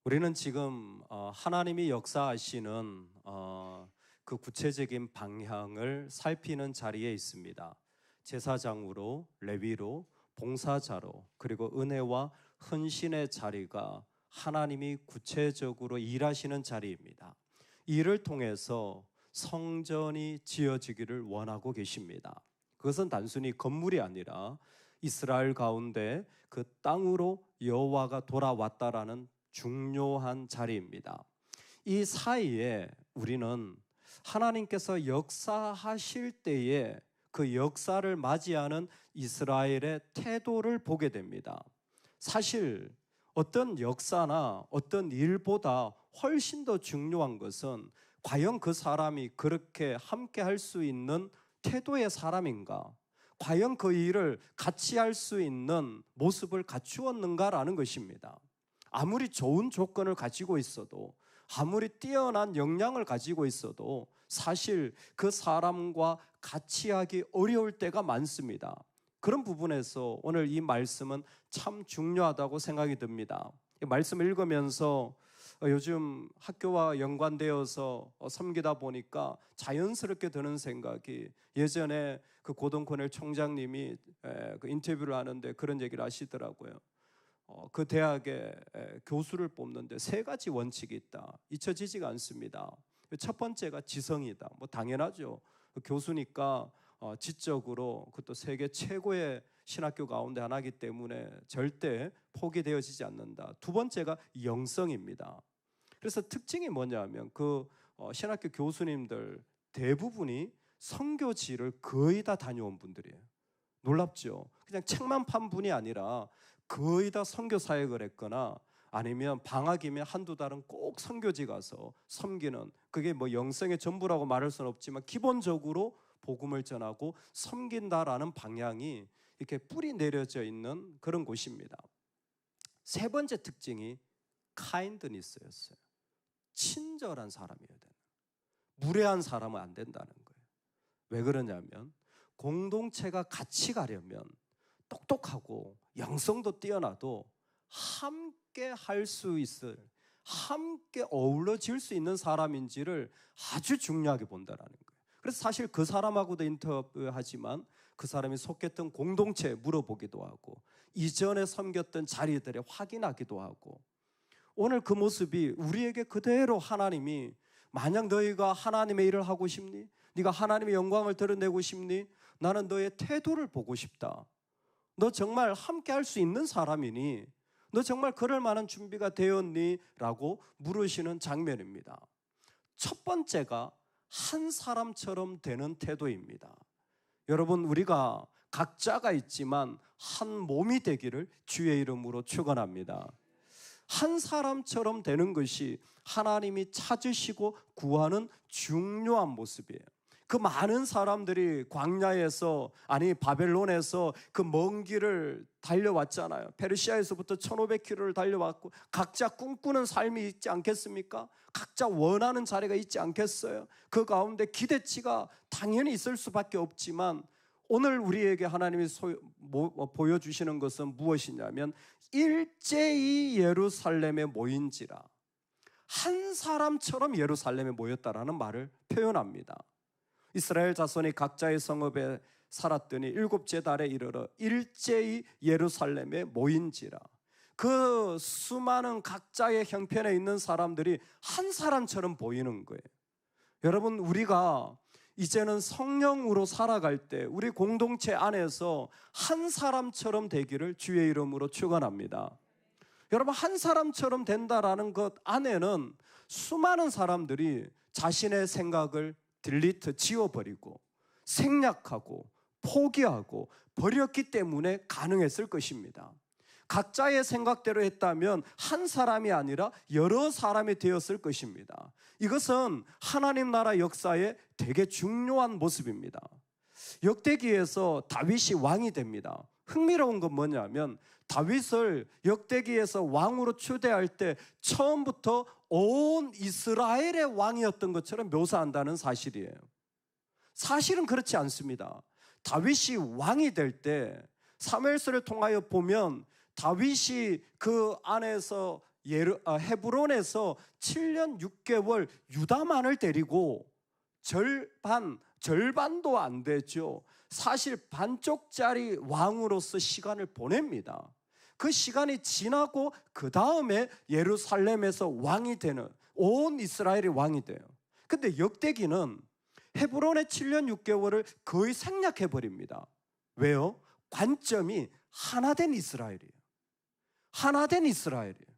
우리는 지금 하나님이 역사하시는 그 구체적인 방향을 살피는 자리에 있습니다. 제사장으로, 레위로, 봉사자로, 그리고 은혜와 헌신의 자리가 하나님이 구체적으로 일하시는 자리입니다. 이를 통해서 성전이 지어지기를 원하고 계십니다. 그것은 단순히 건물이 아니라 이스라엘 가운데 그 땅으로 여호와가 돌아왔다라는 중요한 자리입니다. 이 사이에 우리는 하나님께서 역사하실 때에 그 역사를 맞이하는 이스라엘의 태도를 보게 됩니다. 사실 어떤 역사나 어떤 일보다 훨씬 더 중요한 것은 과연 그 사람이 그렇게 함께 할 수 있는 태도의 사람인가? 과연 그 일을 같이 할 수 있는 모습을 갖추었는가라는 것입니다. 아무리 좋은 조건을 가지고 있어도, 아무리 뛰어난 역량을 가지고 있어도 사실 그 사람과 같이 하기 어려울 때가 많습니다. 그런 부분에서 오늘 이 말씀은 참 중요하다고 생각이 듭니다. 이 말씀을 읽으면서 요즘 학교와 연관되어서 섬기다 보니까 자연스럽게 드는 생각이, 예전에 그 고동코넬 총장님이 그 인터뷰를 하는데 그런 얘기를 하시더라고요. 그 대학에 교수를 뽑는데 세 가지 원칙이 있다. 잊혀지지가 않습니다. 첫 번째가 지성이다. 뭐 당연하죠. 교수니까 지적으로 그것도 세계 최고의 신학교 가운데 하나이기 때문에 절대 포기되어지지 않는다. 두 번째가 영성입니다. 그래서 특징이 뭐냐면 그 신학교 교수님들 대부분이 선교지를 거의 다 다녀온 분들이에요. 놀랍죠? 그냥 책만 판 분이 아니라 거의 다 선교 사역을 했거나 아니면 방학이면 한두 달은 꼭 선교지 가서 섬기는, 그게 뭐 영성의 전부라고 말할 수는 없지만 기본적으로 복음을 전하고 섬긴다라는 방향이 이렇게 뿌리 내려져 있는 그런 곳입니다. 세 번째 특징이 카인드니스였어요. 친절한 사람이어야 되는, 무례한 사람은 안 된다는 거예요. 왜 그러냐면 공동체가 같이 가려면 똑똑하고 영성도 뛰어나도 함께 할 수 있을, 함께 어우러질 수 있는 사람인지를 아주 중요하게 본다는 거예요. 그래서 사실 그 사람하고도 인터뷰하지만 그 사람이 속했던 공동체에 물어보기도 하고 이전에 섬겼던 자리들에 확인하기도 하고, 오늘 그 모습이 우리에게 그대로 하나님이, 만약 너희가 하나님의 일을 하고 싶니? 네가 하나님의 영광을 드러내고 싶니? 나는 너의 태도를 보고 싶다. 너 정말 함께 할 수 있는 사람이니? 너 정말 그럴 만한 준비가 되었니? 라고 물으시는 장면입니다. 첫 번째가 한 사람처럼 되는 태도입니다. 여러분, 우리가 각자가 있지만 한 몸이 되기를 주의 이름으로 축원합니다. 한 사람처럼 되는 것이 하나님이 찾으시고 구하는 중요한 모습이에요. 그 많은 사람들이 광야에서, 아니 바벨론에서 그 먼 길을 달려왔잖아요. 페르시아에서부터 1500km를 달려왔고 각자 꿈꾸는 삶이 있지 않겠습니까? 각자 원하는 자리가 있지 않겠어요? 그 가운데 기대치가 당연히 있을 수밖에 없지만 오늘 우리에게 하나님이 보여주시는 것은 무엇이냐면 일제히 예루살렘에 모인지라, 한 사람처럼 예루살렘에 모였다라는 말을 표현합니다. 이스라엘 자손이 각자의 성읍에 살았더니 일곱째 달에 이르러 일제히 예루살렘에 모인지라. 그 수많은 각자의 형편에 있는 사람들이 한 사람처럼 보이는 거예요. 여러분, 우리가 이제는 성령으로 살아갈 때 우리 공동체 안에서 한 사람처럼 되기를 주의 이름으로 축원합니다. 여러분, 한 사람처럼 된다라는 것 안에는 수많은 사람들이 자신의 생각을 딜리트, 지워버리고 생략하고 포기하고 버렸기 때문에 가능했을 것입니다. 각자의 생각대로 했다면 한 사람이 아니라 여러 사람이 되었을 것입니다. 이것은 하나님 나라 역사의 되게 중요한 모습입니다. 역대기에서 다윗이 왕이 됩니다. 흥미로운 건 뭐냐면 다윗을 역대기에서 왕으로 추대할 때 처음부터 온 이스라엘의 왕이었던 것처럼 묘사한다는 사실이에요. 사실은 그렇지 않습니다. 다윗이 왕이 될 때 사무엘서를 통하여 보면 다윗이 그 안에서 헤브론에서 7년 6개월 유다만을 데리고 절반도 안 되죠. 사실 반쪽짜리 왕으로서 시간을 보냅니다. 그 시간이 지나고 그 다음에 예루살렘에서 왕이 되는, 온 이스라엘이 왕이 돼요. 근데 역대기는 헤브론의 7년 6개월을 거의 생략해버립니다. 왜요? 관점이 하나된 이스라엘이에요. 하나된 이스라엘이에요.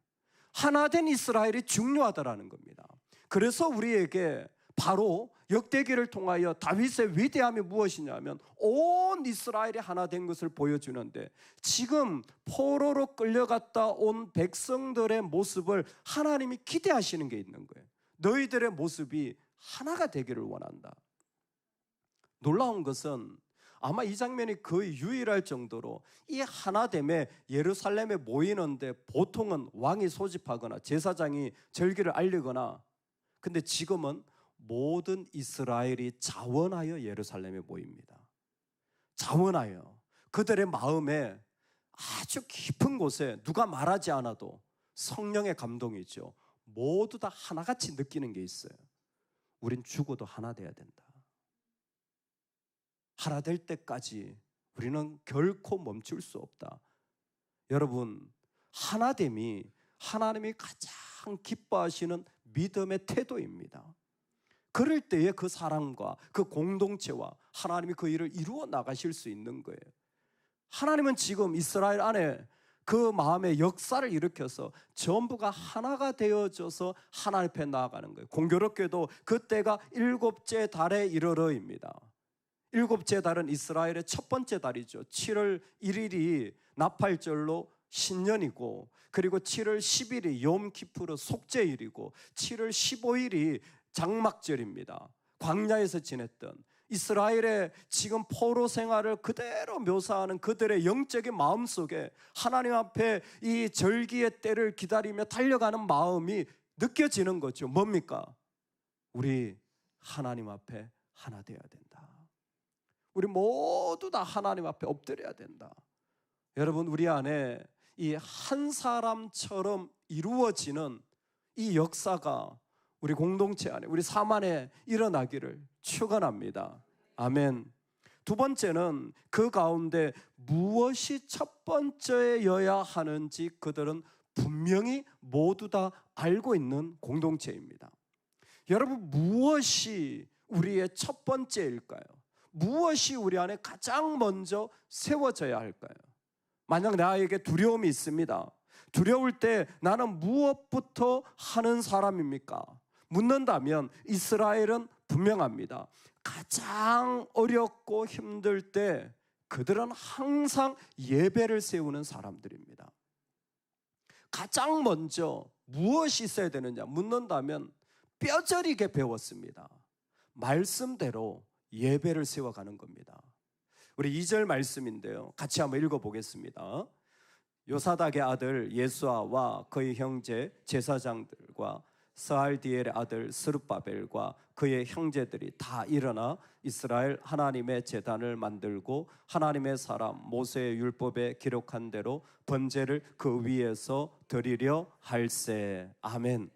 하나된 이스라엘이 중요하다라는 겁니다. 그래서 우리에게 바로 역대기를 통하여 다윗의 위대함이 무엇이냐면 온 이스라엘이 하나 된 것을 보여주는데, 지금 포로로 끌려갔다 온 백성들의 모습을 하나님이 기대하시는 게 있는 거예요. 너희들의 모습이 하나가 되기를 원한다. 놀라운 것은 아마 이 장면이 거의 유일할 정도로 이 하나됨에 예루살렘에 모이는데 보통은 왕이 소집하거나 제사장이 절기를 알리거나, 근데 지금은 모든 이스라엘이 자원하여 예루살렘에 모입니다. 자원하여 그들의 마음에 아주 깊은 곳에 누가 말하지 않아도 성령의 감동이죠. 모두 다 하나같이 느끼는 게 있어요. 우린 죽어도 하나 돼야 된다. 하나 될 때까지 우리는 결코 멈출 수 없다. 여러분, 하나됨이 하나님이 가장 기뻐하시는 믿음의 태도입니다. 그럴 때에 그 사람과 그 공동체와 하나님이 그 일을 이루어 나가실 수 있는 거예요. 하나님은 지금 이스라엘 안에 그 마음의 역사를 일으켜서 전부가 하나가 되어져서 하나님 앞에 나아가는 거예요. 공교롭게도 그때가 7째 달에 이르러입니다. 7째 달은 이스라엘의 첫 번째 달이죠. 7월 1일이 나팔절로 신년이고, 그리고 7월 10일이 욤키푸르 속죄일이고, 7월 15일이 장막절입니다. 광야에서 지냈던 이스라엘의 지금 포로 생활을 그대로 묘사하는 그들의 영적인 마음 속에 하나님 앞에 이 절기의 때를 기다리며 달려가는 마음이 느껴지는 거죠. 뭡니까? 우리 하나님 앞에 하나 되어야 된다. 우리 모두 다 하나님 앞에 엎드려야 된다. 여러분, 우리 안에 이 한 사람처럼 이루어지는 이 역사가 우리 공동체 안에, 우리 삶 안에 일어나기를 축원합니다. 아멘. 두 번째는 그 가운데 무엇이 첫 번째여야 하는지 그들은 분명히 모두 다 알고 있는 공동체입니다. 여러분, 무엇이 우리의 첫 번째일까요? 무엇이 우리 안에 가장 먼저 세워져야 할까요? 만약 나에게 두려움이 있습니다. 두려울 때 나는 무엇부터 하는 사람입니까? 묻는다면 이스라엘은 분명합니다. 가장 어렵고 힘들 때 그들은 항상 예배를 세우는 사람들입니다. 가장 먼저 무엇이 있어야 되느냐 묻는다면 뼈저리게 배웠습니다. 말씀대로 예배를 세워가는 겁니다. 우리 2절 말씀인데요, 같이 한번 읽어보겠습니다. 요사닥의 아들 예수아와 그의 형제 제사장들과 스알디엘의 아들 스룹바벨과 그의 형제들이 다 일어나 이스라엘 하나님의 제단을 만들고 하나님의 사람 모세의 율법에 기록한 대로 번제를 그 위에서 드리려 할세. 아멘.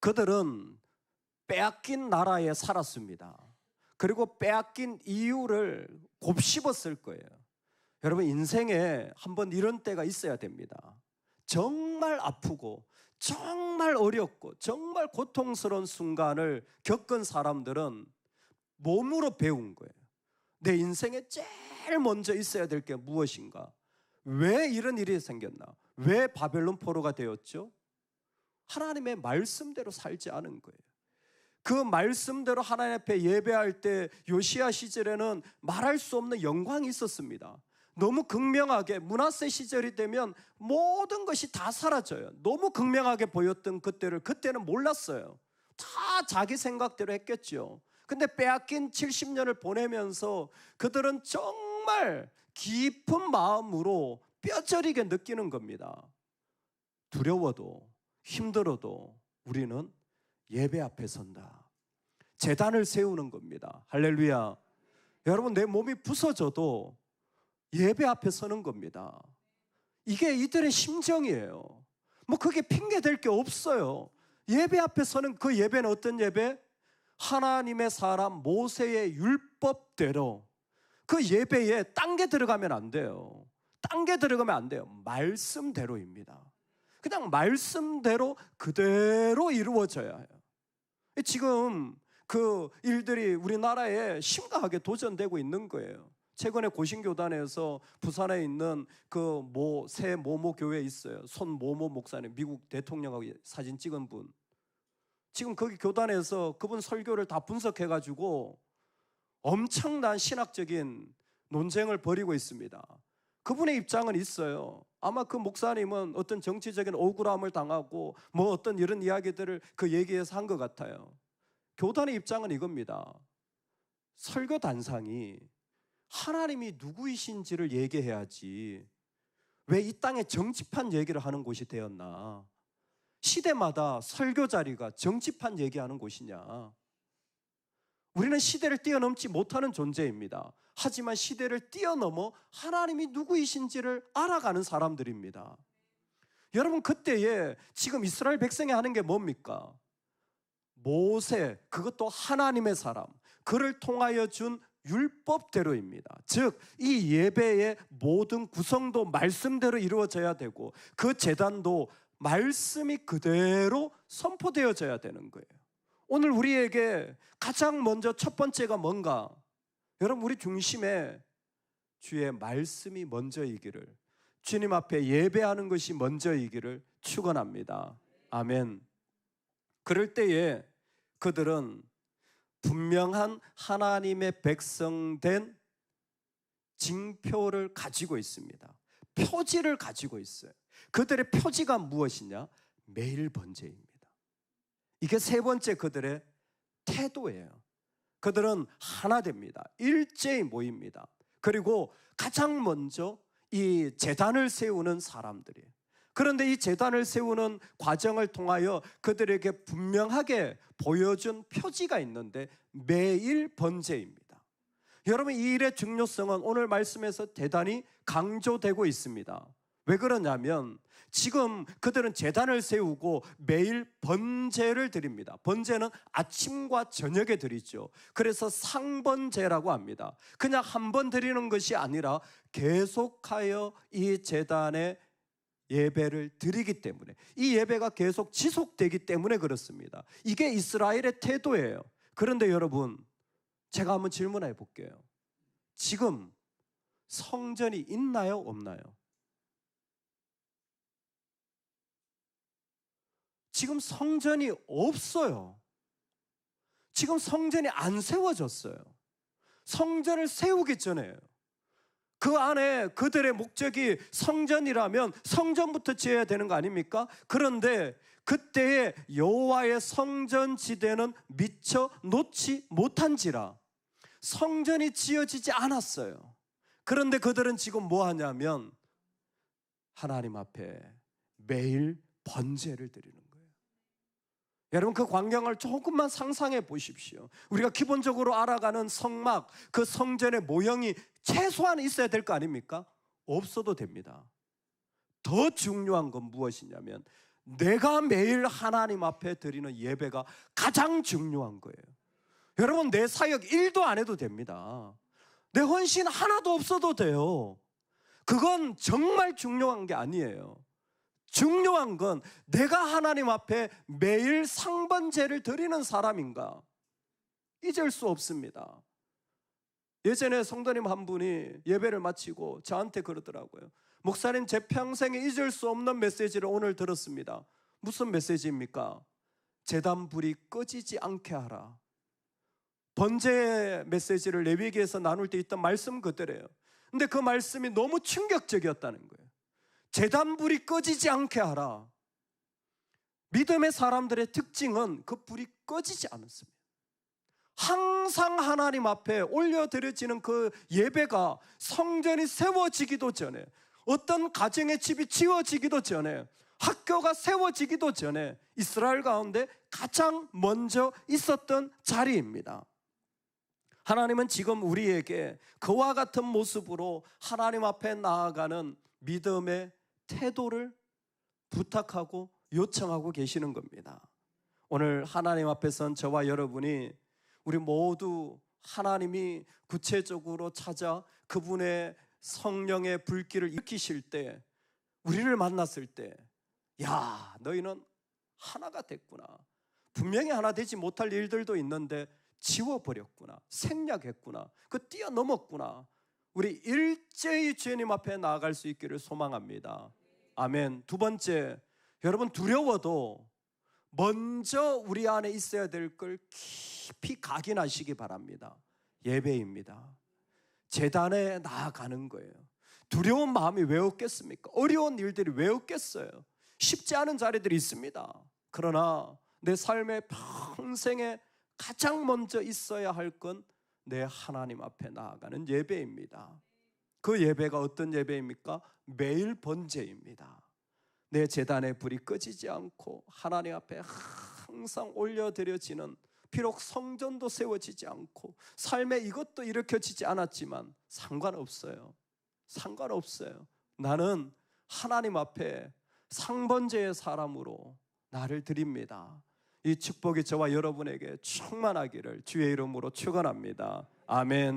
그들은 빼앗긴 나라에 살았습니다. 그리고 빼앗긴 이유를 곱씹었을 거예요. 여러분, 인생에 한번 이런 때가 있어야 됩니다. 정말 아프고 정말 어렵고 정말 고통스러운 순간을 겪은 사람들은 몸으로 배운 거예요. 내 인생에 제일 먼저 있어야 될 게 무엇인가? 왜 이런 일이 생겼나? 왜 바벨론 포로가 되었죠? 하나님의 말씀대로 살지 않은 거예요. 그 말씀대로 하나님 앞에 예배할 때 요시야 시절에는 말할 수 없는 영광이 있었습니다. 너무 극명하게, 므낫세 시절이 되면 모든 것이 다 사라져요. 너무 극명하게 보였던 그때는 몰랐어요. 다 자기 생각대로 했겠죠. 근데 빼앗긴 70년을 보내면서 그들은 정말 깊은 마음으로 뼈저리게 느끼는 겁니다. 두려워도 힘들어도 우리는 예배 앞에 선다. 제단을 세우는 겁니다. 할렐루야. 여러분, 내 몸이 부서져도 예배 앞에 서는 겁니다. 이게 이들의 심정이에요. 뭐 그게 핑계 될 게 없어요. 예배 앞에 서는 그 예배는 어떤 예배? 하나님의 사람 모세의 율법대로, 그 예배에 딴 게 들어가면 안 돼요. 딴 게 들어가면 안 돼요. 말씀대로입니다. 그냥 말씀대로 그대로 이루어져야 해요. 지금 그 일들이 우리나라에 심각하게 도전되고 있는 거예요. 최근에 고신교단에서 부산에 있는 그 새 모모 교회에 있어요. 손 모모 목사님, 미국 대통령하고 사진 찍은 분. 지금 거기 교단에서 그분 설교를 다 분석해가지고 엄청난 신학적인 논쟁을 벌이고 있습니다. 그분의 입장은 있어요. 아마 그 목사님은 어떤 정치적인 억울함을 당하고 뭐 어떤 이런 이야기들을 그 얘기에서 한 것 같아요. 교단의 입장은 이겁니다. 설교 단상이 하나님이 누구이신지를 얘기해야지 왜 이 땅에 정치판 얘기를 하는 곳이 되었나? 시대마다 설교 자리가 정치판 얘기하는 곳이냐? 우리는 시대를 뛰어넘지 못하는 존재입니다. 하지만 시대를 뛰어넘어 하나님이 누구이신지를 알아가는 사람들입니다. 여러분, 그때에 지금 이스라엘 백성이 하는 게 뭡니까? 모세, 그것도 하나님의 사람, 그를 통하여 준 율법대로입니다. 즉, 이 예배의 모든 구성도 말씀대로 이루어져야 되고 그 제단도 말씀이 그대로 선포되어져야 되는 거예요. 오늘 우리에게 가장 먼저 첫 번째가 뭔가? 여러분, 우리 중심에 주의 말씀이 먼저이기를, 주님 앞에 예배하는 것이 먼저이기를 축원합니다. 아멘. 그럴 때에 그들은 분명한 하나님의 백성된 징표를 가지고 있습니다. 표지를 가지고 있어요. 그들의 표지가 무엇이냐? 매일 번제입니다. 이게 세 번째 그들의 태도예요. 그들은 하나 됩니다. 일제히 모입니다. 그리고 가장 먼저 이 제단을 세우는 사람들이에요. 그런데 이 제단을 세우는 과정을 통하여 그들에게 분명하게 보여준 표지가 있는데 매일 번제입니다. 여러분, 이 일의 중요성은 오늘 말씀에서 대단히 강조되고 있습니다. 왜 그러냐면 지금 그들은 제단을 세우고 매일 번제를 드립니다. 번제는 아침과 저녁에 드리죠. 그래서 상번제라고 합니다. 그냥 한 번 드리는 것이 아니라 계속하여 이 제단에 예배를 드리기 때문에, 이 예배가 계속 지속되기 때문에 그렇습니다. 이게 이스라엘의 태도예요. 그런데 여러분, 제가 한번 질문해 볼게요. 지금 성전이 있나요, 없나요? 지금 성전이 없어요. 지금 성전이 안 세워졌어요. 성전을 세우기 전에요. 그 안에 그들의 목적이 성전이라면 성전부터 지어야 되는 거 아닙니까? 그런데 그때의 여호와의 성전 지대는 미처 놓지 못한지라 성전이 지어지지 않았어요. 그런데 그들은 지금 뭐 하냐면 하나님 앞에 매일 번제를 드리는 거예요. 여러분, 그 광경을 조금만 상상해 보십시오. 우리가 기본적으로 알아가는 성막, 그 성전의 모형이 최소한 있어야 될 거 아닙니까? 없어도 됩니다. 더 중요한 건 무엇이냐면 내가 매일 하나님 앞에 드리는 예배가 가장 중요한 거예요. 여러분, 내 사역 1도 안 해도 됩니다. 내 헌신 하나도 없어도 돼요. 그건 정말 중요한 게 아니에요. 중요한 건 내가 하나님 앞에 매일 상번제를 드리는 사람인가? 잊을 수 없습니다. 예전에 성도님 한 분이 예배를 마치고 저한테 그러더라고요. 목사님, 제 평생에 잊을 수 없는 메시지를 오늘 들었습니다. 무슨 메시지입니까? 제단불이 꺼지지 않게 하라. 번제 메시지를 레위기에서 나눌 때 있던 말씀 그대로예요. 근데 그 말씀이 너무 충격적이었다는 거예요. 제단불이 꺼지지 않게 하라. 믿음의 사람들의 특징은 그 불이 꺼지지 않았습니다. 항상 하나님 앞에 올려드려지는 그 예배가 성전이 세워지기도 전에, 어떤 가정의 집이 지어지기도 전에, 학교가 세워지기도 전에 이스라엘 가운데 가장 먼저 있었던 자리입니다. 하나님은 지금 우리에게 그와 같은 모습으로 하나님 앞에 나아가는 믿음의 태도를 부탁하고 요청하고 계시는 겁니다. 오늘 하나님 앞에선 저와 여러분이 우리 모두 하나님이 구체적으로 찾아 그분의 성령의 불길을 일으키실 때, 우리를 만났을 때, 야, 너희는 하나가 됐구나. 분명히 하나 되지 못할 일들도 있는데 지워버렸구나. 생략했구나. 그 뛰어넘었구나. 우리 일제히 주님 앞에 나아갈 수 있기를 소망합니다. 아멘. 두 번째, 여러분 두려워도 먼저 우리 안에 있어야 될 걸 깊이 각인하시기 바랍니다. 예배입니다. 제단에 나아가는 거예요. 두려운 마음이 왜 없겠습니까? 어려운 일들이 왜 없겠어요? 쉽지 않은 자리들이 있습니다. 그러나 내 삶의 평생에 가장 먼저 있어야 할 건 내 하나님 앞에 나아가는 예배입니다. 그 예배가 어떤 예배입니까? 매일 번제입니다. 내 제단의 불이 꺼지지 않고 하나님 앞에 항상 올려드려지는, 비록 성전도 세워지지 않고 삶에 이것도 일으켜지지 않았지만 상관없어요. 상관없어요. 나는 하나님 앞에 상번제의 사람으로 나를 드립니다. 이 축복이 저와 여러분에게 충만하기를 주의 이름으로 축원합니다. 아멘.